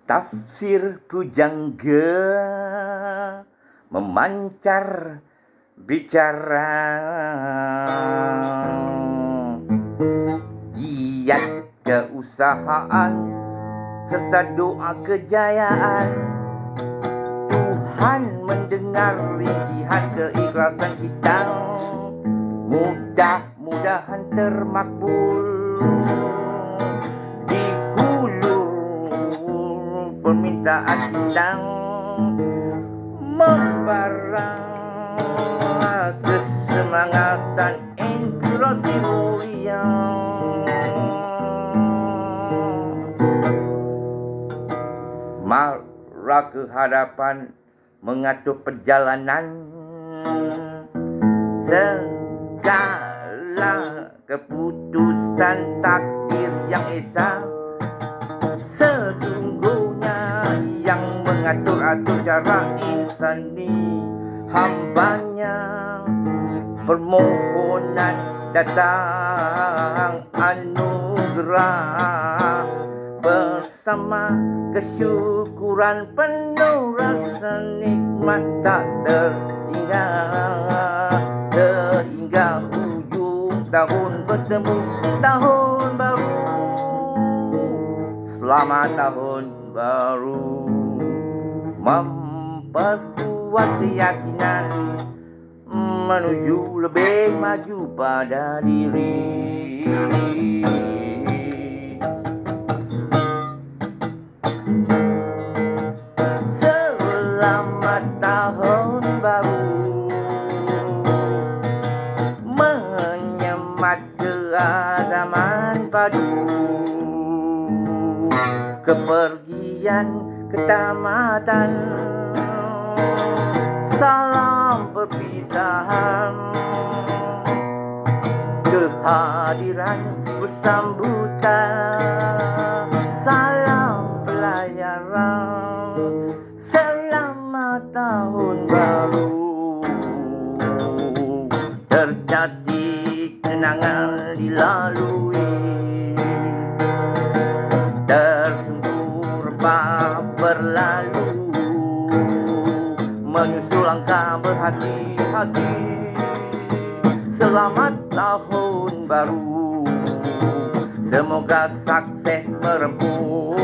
Tafsir pujangga memancar bicara, giat keusahaan serta doa kejayaan. Tuhan mendengar rintihan keikhlasan kita, mudah-mudahan termakbul. Di hulu permintaan kita membara kesemangatan inspirasi mulia. Mara ke hadapan mengatur perjalanan, segala keputusan takdir yang esa. Sesungguhnya yang mengatur-atur cara insani, hambanya permohonan datang anugerah. Bersama kesyukuran penuh rasa nikmat tak terhingga, sehingga hujung tahun bertemu tahun baru. Selamat tahun baru, memperkuat keyakinan menuju lebih maju pada diri. Selamat tahun baru, menyemat keadaman padu, kepergian ketamatan, salam perpisahan, kehadiran bersambutan, salam pelayaran. Selamat tahun baru, terjadi kenangan dilalui, tersungkur rebah berlalu, menyusul langkah berhati-hati. Selamat tahun baru, semoga sukses merempuh,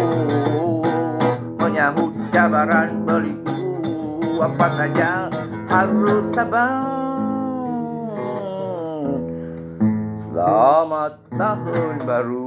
menyahut cabaran berliku. Apa saja harus sabar. Selamat tahun baru.